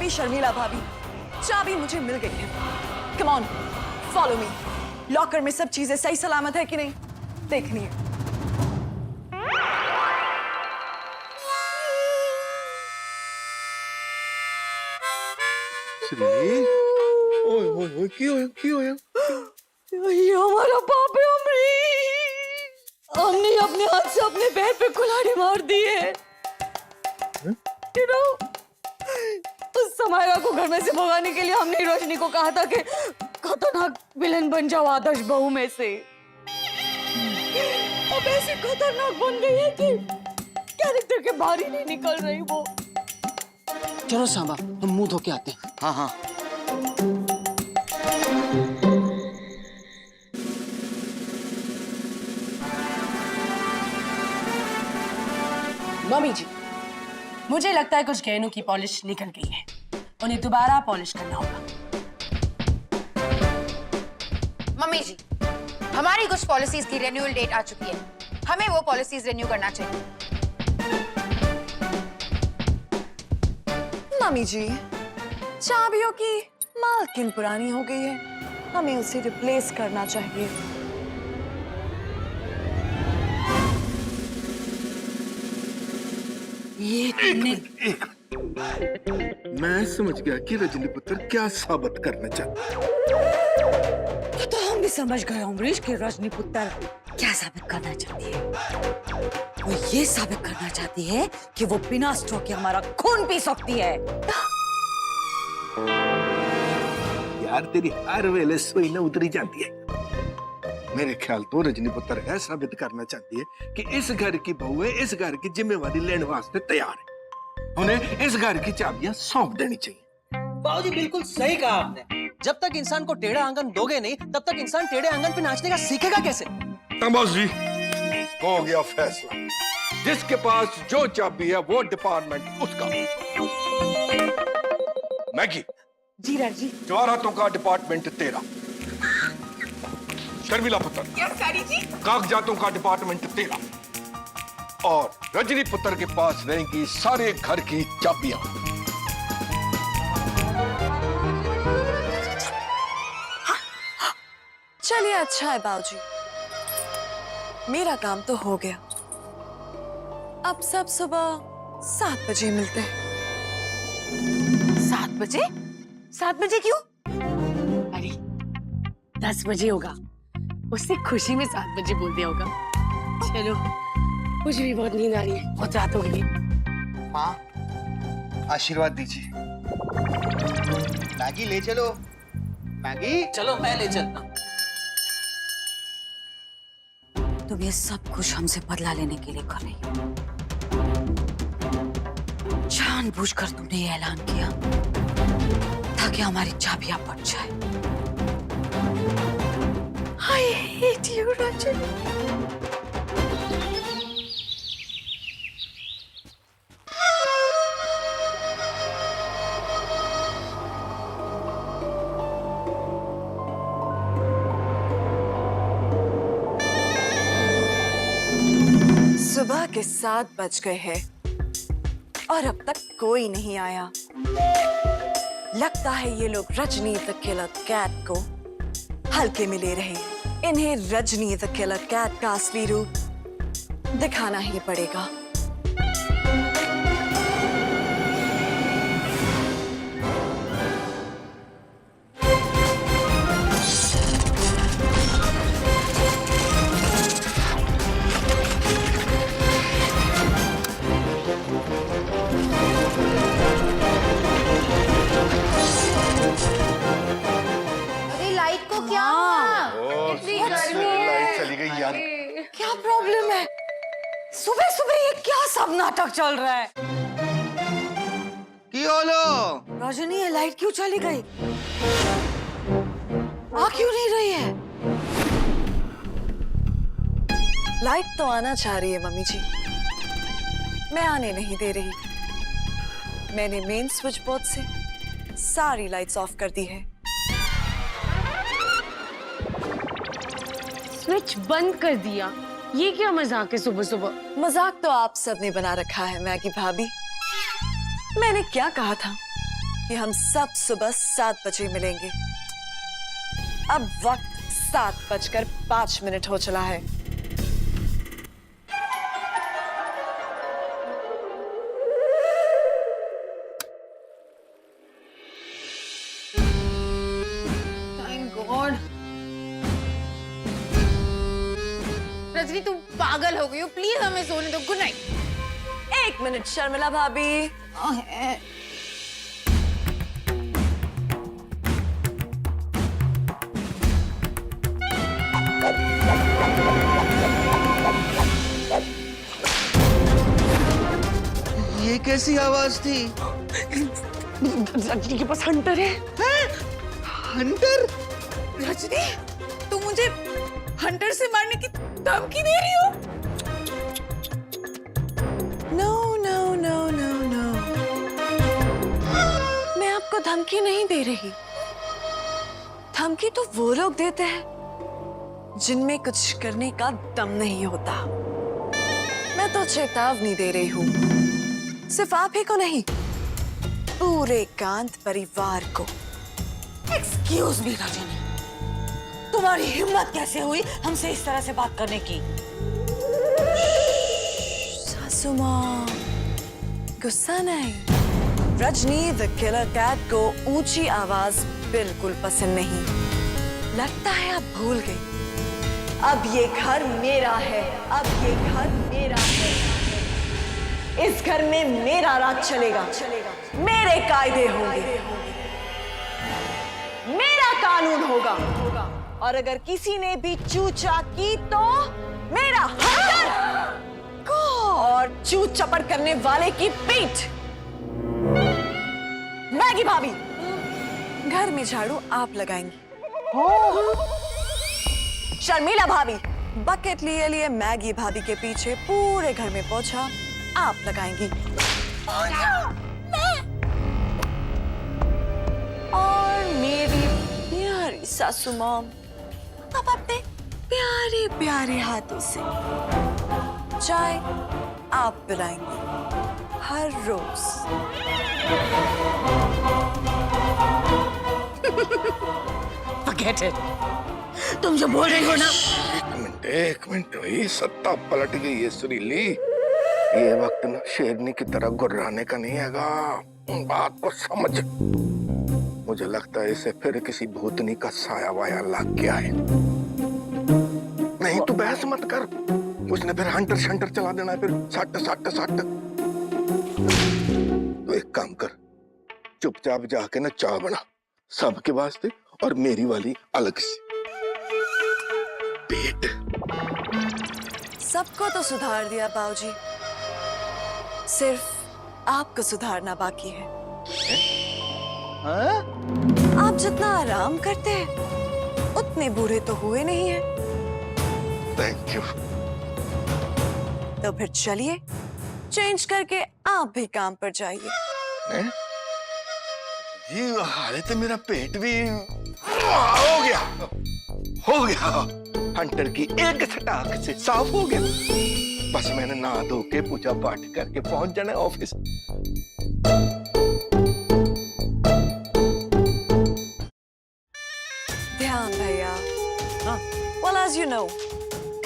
भाभी, शर्मिला भाभी, चाबी मुझे मिल गई है। Come on, follow me. Locker में सब चीजें सही सलामत है कि नहीं देखनी है। ओए ओए ओए क्यों ये हमारा पाप है अमरीश। हमने अपने हाथ से अपने पैर पे कुल्हाड़ी मार दी है। You know, उस समायरा को घर में से भगाने के लिए हमने रोशनी को कहा था कि खतरनाक विलन बन जाओ आदर्श बहू में से। अब ऐसी खतरनाक बन गई है कि कैरेक्टर के बाहर ही नहीं निकल रही वो। चलो सांबा, हम मुंह धो के आते हैं। हाँ हाँ। मम्मी जी, मुझे लगता है कुछ गहनों की पॉलिश निकल गई है, उन्हें दोबारा पॉलिश करना होगा। मम्मी जी, हमारी कुछ पॉलिसीज की रिन्यूअल डेट आ चुकी है, हमें वो पॉलिसीज रिन्यू करना चाहिए। मम्मी जी, चाबियों की मालकिन पुरानी हो गई है, हमें उसे रिप्लेस करना चाहिए। मैं समझ गया कि रजनी पुत्र क्या साबित करना चाहता है। तो हम भी समझ गए अमरीश कि रजनी पुत्र क्या साबित करना चाहती है। वो ये साबित करना चाहती है कि वो बिना स्ट्रोक के हमारा खून पी सकती है। यार तेरी हर वेले सोई न उतरी जाती है। मेरे ख्याल तो रजनी पुत्र यह साबित करना चाहती है कि इस घर की बहू है, इस घर की जिम्मेवारी लेने वास्ते तैयार है। उन्हें इस घर की चाबियां सौंप देनी चाहिए। बाबूजी बिल्कुल सही कहा आपने। जब तक इंसान को टेढ़ा आंगन दोगे नहीं, तब तक इंसान टेढ़े आंगन पे नाचने का सीखेगा कैसे? तमाजी हो गया फैसला, जिसके पास जो चाबी है वो डिपार्टमेंट उसका। मैगी जी राज जी। जवाहरातों का डिपार्टमेंट तेरा। शर्मिला पुत्र कागजातों का डिपार्टमेंट तेरा। और रजनी पुत्र के पास रहेंगी सारे घर की चाबियां। चलिए अच्छा है बाबूजी, मेरा काम तो हो गया। अब सब सुबह 7 बजे मिलते हैं। 7 बजे? 7 बजे क्यों? अरे 10 बजे होगा, उससे खुशी में 7 बजे बोल दिया होगा। चलो, मुझे भी बहुत नींद आ रही है, बहुत रात हो गई है। माँ, आशीर्वाद दीजिए। मैगी ले चलो। मैगी चलो मैं ले चलता हूँ। तुम ये सब कुछ हमसे बदला लेने के लिए कर रही हो। जानबूझकर तुमने ये ऐलान किया ताकि हमारी चाबियां बच जाए। I hate you, Rajni. सुबह के 7 बज गए हैं और अब तक कोई नहीं आया। लगता है ये लोग रजनी द किलर कैट को हल्के में ले रहे हैं। इन्हें रजनी द किलर कैट का असली रूप दिखाना ही पड़ेगा। क्या प्रॉब्लम है? सुबह सुबह ये क्या सब नाटक चल रहा है? की होलो? रजनी, ये लाइट क्यों चली गई? आ क्यों नहीं रही है? लाइट तो आना चाह रही है मम्मी जी, मैं आने नहीं दे रही। मैंने मेन स्विच बोर्ड से सारी लाइट्स ऑफ कर दी है। स्विच बंद कर दिया? ये क्या मजाक है सुबह सुबह? मजाक तो आप सबने बना रखा है मैगी भाभी। मैंने क्या कहा था? कि हम सब सुबह 7 बजे मिलेंगे। अब वक्त 7:05 हो चला है। Thank God. रजनी तुम पागल हो गई हो, प्लीज हमें सोने दो। Good night. 1 मिनट शर्मिला भाभी। ये कैसी आवाज थी? रजनी के पास हंटर है। हंटर? रजनी तुम मुझे हंटर से मारने की धमकी दे रही हो? No no no no no, मैं आपको धमकी नहीं दे रही। धमकी तो वो लोग देते हैं जिनमें कुछ करने का दम नहीं होता। मैं तो चेतावनी दे रही हूँ, सिर्फ आप ही को नहीं, पूरे कांत परिवार को। एक्सक्यूज मी रजनी, तुम्हारी हिम्मत कैसे हुई हमसे इस तरह से बात करने की? सासू माँ, गुस्सा नहीं। रजनी द किलर कैट को ऊंची आवाज बिल्कुल पसंद नहीं। लगता है आप भूल गई। अब ये घर मेरा है, अब ये घर मेरा है। इस घर में मेरा राज चलेगा, मेरे कायदे होंगे, मेरा कानून होगा। और अगर किसी ने भी चूचा की तो मेरा हंटर को और चूत चपड़ करने वाले की पीठ। मैगी भाभी, घर में झाड़ू आप लगाएंगी। शर्मिला भाभी, बकेट लिए लिए मैगी भाभी के पीछे पूरे घर में पोछा आप लगाएंगी। और मेरी प्यारी सासू मॉम अब अपने प्यारे प्यारे हाथों से चाय आप पिलाएंगी हर रोज। Forget it. तुम जो बोल रही हो ना। एक मिनट हुई, सत्ता पलट गई है सुरीली। ये वक्त ना शेरनी की तरह गुर्राने का नहीं हैगा, बात को समझ। मुझे लगता है इसे फिर किसी भूतनी का साया वाया लग गया है। नहीं तू बहस मत कर, उसने फिर हंटर शंटर चला देना है, फिर सट सट सट। तो एक काम कर, चुपचाप जाके ना चाय बना सबके वास्ते और मेरी वाली अलग से। पेट सबको तो सुधार दिया बाबूजी, सिर्फ आपको सुधारना बाकी है। हाँ? आप जितना आराम करते हैं उतने बूढ़े तो हुए नहीं हैं। Thank you. तो फिर चलिए चेंज करके आप भी काम पर जाइए। हैं? ये हालत है, मेरा पेट भी हो गया, हो गया। हंटर की एक छटाक से साफ हो गया। बस मैंने नहा धो के पूजा पाठ करके पहुंच जाना ऑफिस। ध्यान भैया। Well, as you know,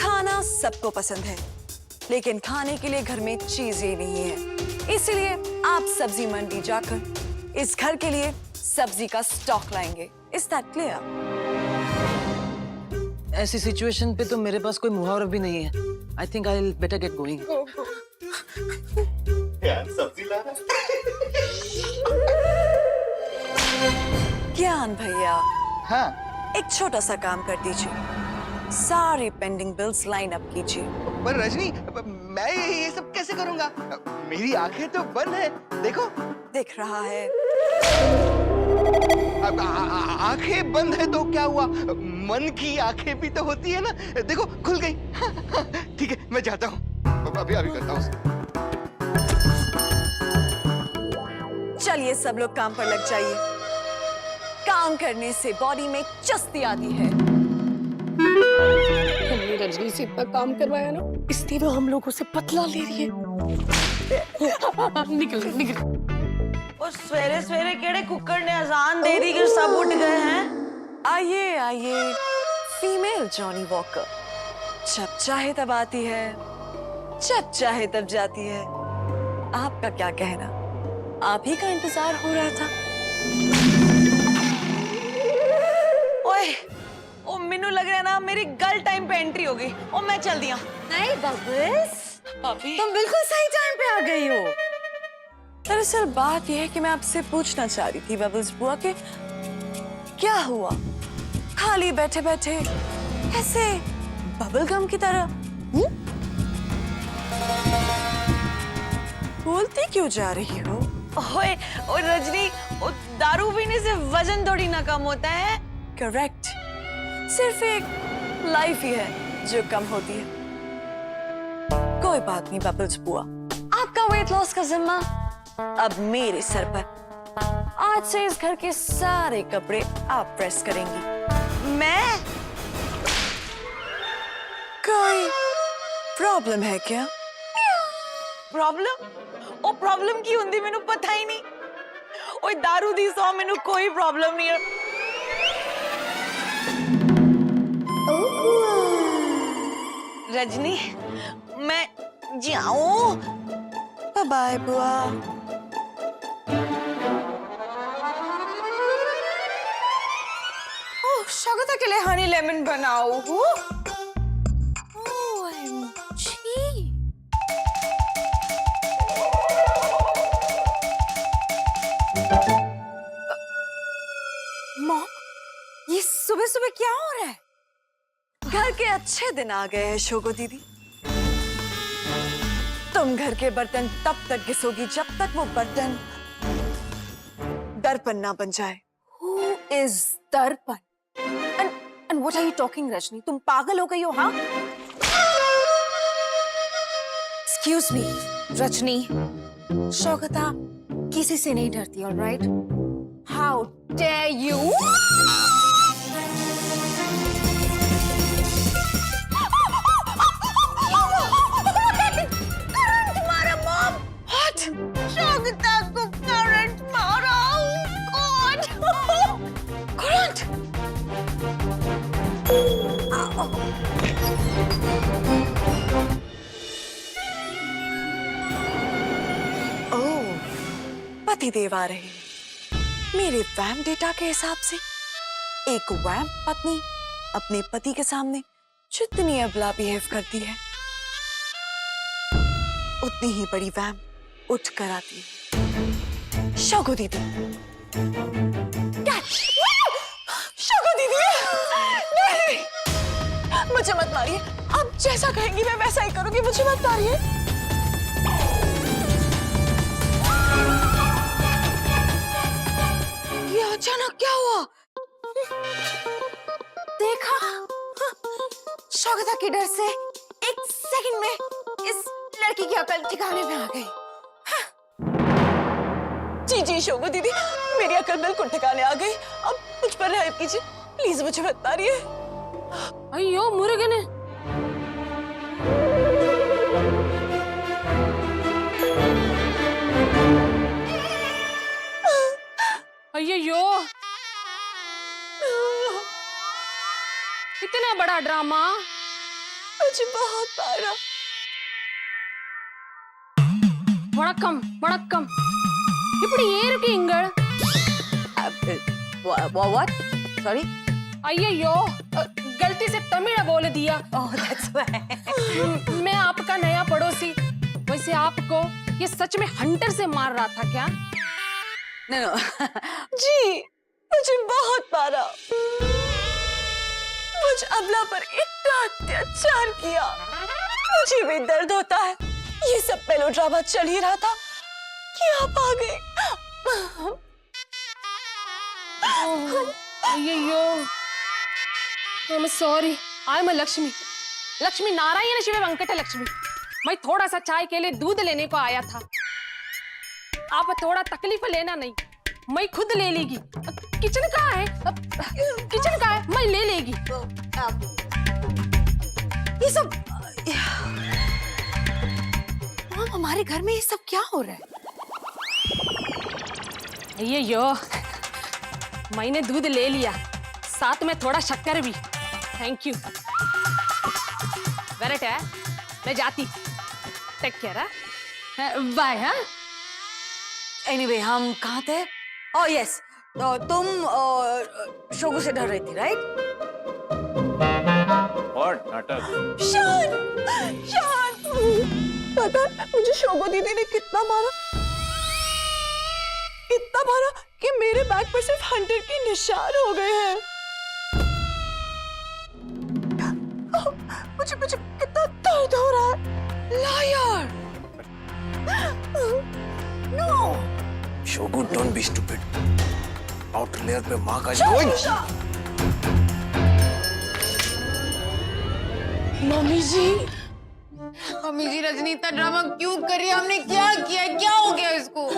खाना सबको पसंद है, लेकिन खाने के लिए घर में चीजें नहीं है। इसलिए आप सब्जी मंडी जाकर इस घर के लिए सब्जी का स्टॉक लाएंगे। Is that clear? ऐसी सिचुएशन पे तो मेरे पास कोई मुहावरा भी नहीं है। I think I will better get going. ज्ञान भैया, हाँ, एक छोटा सा काम कर दीजिए। सारे पेंडिंग बिल्स लाइन अप कीजिए। पर रजनी, मैं ये सब कैसे करूंगा? मेरी आंखें तो बंद है, देखो। दिख रहा है। अब आंखें बंद है तो क्या हुआ? मन की आंखें भी तो होती है ना, देखो खुल गई। ठीक है, मैं जाता हूँ, अभी करता हूँ। चलिए सब लोग काम पर लग जाइए। काम करने से बॉडी में चुस्ती आती है। हमने रजनी से इतना काम करवाया ना, इसलिए वो हम लोगों से बदला ले रही है। निकल निकल। और सवेरे सवेरे केड़े कुक्कड़ ने अजान दे दी कि सब उठ गए हैं। आइए आइए, फीमेल जॉनी वॉकर जब चाहे तब आती है, जब चाहे तब जाती है। आपका क्या कहना? आप ही का इंतजार हो रहा था। ओए, ओ मेनू लग रहा है ना मेरी गल टाइम पे एंट्री हो गई। ओ मैं चल दिया। नहीं बबल्स, भाभी तुम बिल्कुल सही टाइम पे आ गई हो। दरअसल बात यह है कि मैं आपसे पूछना चाह रही थी बबल्स बुआ के क्या हुआ खाली बैठे बैठे ऐसे बबल गम की तरह बोलती क्यों जा रही हो? ओए ओ रजनी, ओ दारू पीने से वजन थोड़ी ना कम होता है। करेक्ट, सिर्फ एक लाइफ ही है जो कम होती है। कोई बात नहीं बबल्स बुआ, आपका वेट लॉस का जिम्मा अब मेरे सर पर। आज से इस घर के सारे कपड़े आप प्रेस करेंगी। मैं कोई प्रॉब्लम है क्या? प्रॉब्लम? ओ प्रॉब्लम की हुंदी मैनू पता ही नहीं। ओए दारू दी सौ मैनू कोई प्रॉब्लम नहीं है। रजनी, मैं जाऊं? बाय बाय बुआ। ओह, स्वागत के लिए हनी लेमन बनाओ। मॉम, ये सुबह सुबह क्या हो रहा है? घर के अच्छे दिन आ गए हैं शोगो दीदी। तुम घर के बर्तन तब तक घिसोगी जब तक वो बर्तन दर्पण ना बन जाए। Who is दर्पण? And what are you talking, Rajni? तुम पागल हो गई हो, हाँ? Excuse me, Rajni. शौकता किसी से नहीं डरती, all right? How dare you? Current मारा, मॉम। What? शौकता को करंट मारा। God! करंट? ओह, पतिदेव आ रहे हैं। मेरे वैम डेटा के हिसाब से एक वैम पत्नी अपने पति के सामने जितनी अबला बिहेव करती है उतनी ही बड़ी वैम उठ कर आती है। शोगो दीदी, कैच! शोगो दीदी, नहीं! मुझे मत मारिए। आप जैसा कहेंगी मैं वैसा ही करूंगी, मुझे मत मारिए। ये अचानक क्या हुआ? देखा, शौकता के डर से एक सेकंड में इस लड़की की अकल ठिकाने में आ गई। जी जी शोगो दीदी, मेरी अकल बिल्कुल ठिकाने आ गई। अब मुझ पर रहम कीजिए, प्लीज मुझे मत मारिए। अयो मुर्गन अयो इतना बड़ा ड्रामा। मुझे बहुत मारा। वणक्कम वणक्कम ఇప్పుడు ఏరుకి ఇంగళ్ What? Sorry? अय्यो गलती से तमिल बोल दिया। Oh, that's why. मैं आपका नया पड़ोसी। वैसे आपको ये सच में हंटर से मार रहा था क्या? No, no. जी, मुझे बहुत मारा। मुझ अबला पर इतना अत्याचार किया। मुझे भी दर्द होता है। ये सब मेलोड्रामा चल ही रहा था कि आप आ गए। अय्यो I am sorry. I am Lakshmi, Lakshmi Narayan Shiv Venkat Lakshmi. मैं थोड़ा सा चाय के लिए दूध लेने को आया था। आप थोड़ा तकलीफ लेना नहीं, मैं खुद ले लेगी। किचन कहाँ है? किचन कहाँ है? मैं ले लेगी। ये सब मॉम, हमारे घर में ये सब क्या हो रहा है? ये यो, मैंने दूध ले लिया, साथ में थोड़ा शक्कर भी। Thank you. वेरेट है, मैं जाती। Take care. बाय। हाँ, एनीवे हम कहाँ थे? ओह यस, तो तुम शोगू से डर रही थी, राइट? और नाटक। शान, शान, पता है मुझे शोगू दीदी ने कितना मारा? इतना मारा कि मेरे बैग पर सिर्फ 100 के निशान हो गए हैं। मुझे कितना दर्द हो रहा है। Liar. No. Shogun, don't be stupid. Outer layer पे माँ का मम्मी जी, मम्मी जी रजनी इतना ड्रामा क्यों कर रही है? हमने क्या किया है? क्या हो गया इसको?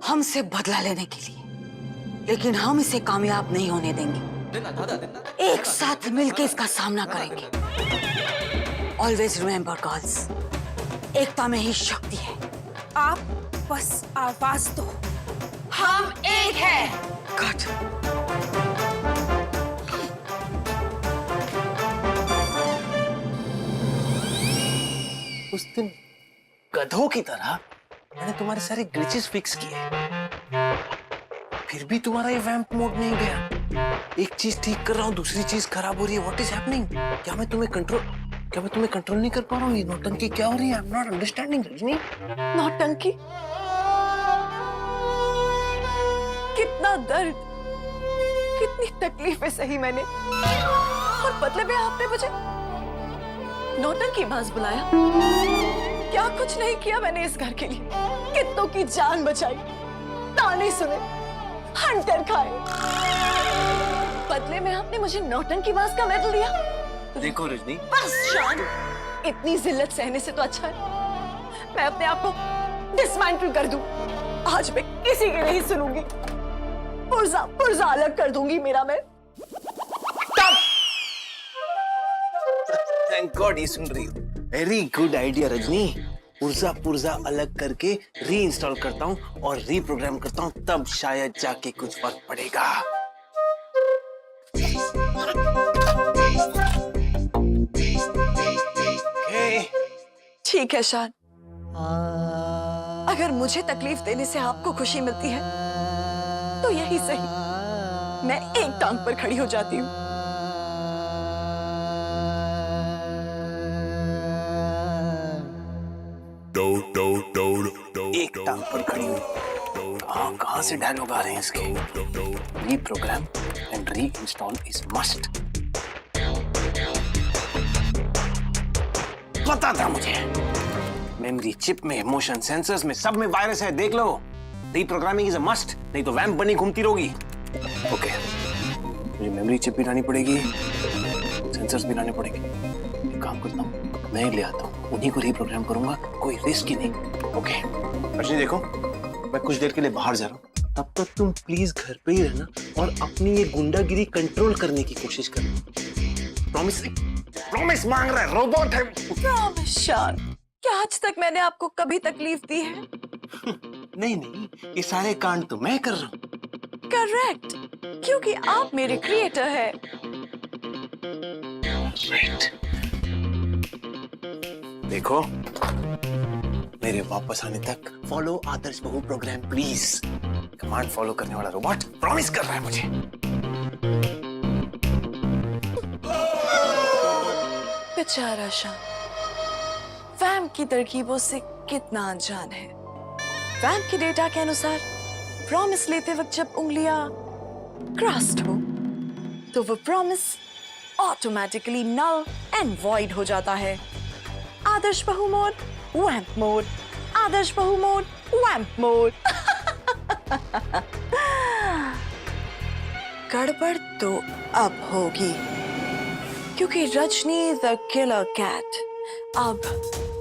हमसे बदला लेने के लिए, लेकिन हम इसे कामयाब नहीं होने देंगे। एक साथ मिलकर इसका सामना करेंगे। ऑलवेज रिमेंबर गर्ल्स, एकता में ही शक्ति है। आप बस आवाज दो, हम एक हैं। कट। उस दिन गधों की तरह मैंने तुम्हारे सारे ग्लिचेस फिक्स किए, फिर भी तुम्हारा ये वैम्प मोड नहीं गया। एक चीज ठीक कर रहा हूँ, दूसरी चीज खराब हो रही है। What is happening? क्या मैं तुम्हें कंट्रोल नहीं कर पा रहा हूँ? ये नौटंकी क्या हो रही है? I am not understanding Rajni. नौटंकी? कितना दर्द, कितनी तकलीफें सही मैंने, और बदले में आपने मुझे नौटंकी बाज बुलाया। क्या कुछ नहीं किया मैंने इस घर के लिए? कितनों की जान बचाई, ताने सुने, हंटर खाए, बदले में आपने मुझे नौटंकी बाज का मेडल दिया। देखो रजनी, बस शान, इतनी जिल्लत सहने से तो अच्छा है मैं अपने आप को डिसमेंटल कर दूं। आज मैं किसी की नहीं सुनूंगी, पुर्जा अलग कर दूंगी मेरा मैं। थैंक गॉड ये सुन रही हो। Very good idea Rajni. पुर्जा अलग करके री इंस्टॉल करता हूँ और रीप्रोग्राम करता हूँ, तब शायद जाके कुछ फर्क पड़ेगा। ठीक है शान, अगर मुझे तकलीफ देने से आपको खुशी मिलती है तो यही सही, मैं एक टांग पर खड़ी हो जाती हूँ। एक टांग पर खड़ी हुई, कहाँ से डायलॉग आ रहे हैं इसके? Reprogram and re install is must. पता था मुझे, मेमोरी चिप में, मोशन सेंसर्स में, सब में वायरस है। देख लो, रीप्रोग्रामिंग इज अ मस्ट, नहीं तो वैम्प बनी घूमती रहोगी। ओके, मुझे मेमोरी चिप भी लानी पड़ेगी, सेंसर्स भी लाने पड़ेंगे। एक काम करता हूँ, मैं ले आता हूँ, उन्हीं को रीप्रोग्राम करूंगा, कोई रिस्क ही नहीं। ओके रजनी, देखो मैं कुछ देर के लिए बाहर जा रहा हूँ, तब तक तुम प्लीज घर पे ही रहना और अपनी ये गुंडागिरी कंट्रोल करने की कोशिश करना। प्रॉमिस मांग रहा है, रोबोट है। प्रॉमिस शान, क्या आज तक मैंने आपको कभी तकलीफ दी है? नहीं, ये सारे कांड तो मैं कर रहा हूँ। करेक्ट, क्योंकि आप मेरे क्रिएटर हैं। Right. देखो, मेरे वापस आने तक फॉलो आदर्श बहू प्रोग्राम प्लीज। कमांड फॉलो करने वाला रोबोट प्रॉमिस कर रहा है मुझे। बेचारा शान, वैम की तरकीबों से कितना अनजान है। वैम के डेटा के अनुसार प्रॉमिस लेते वक्त जब उंगलियां क्रॉस्ड हो तो वो promise automatically null and void हो जाता है। आदर्श बहू मोड, वैम्प मोड, आदर्श बहू मोड, वैम्प मोड। गड़बड़ तो अब होगी, क्योंकि रजनी द किलर कैट अब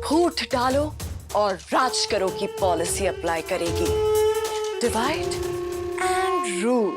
फूट डालो और राज करो की पॉलिसी अप्लाई करेगी। Divide and rule.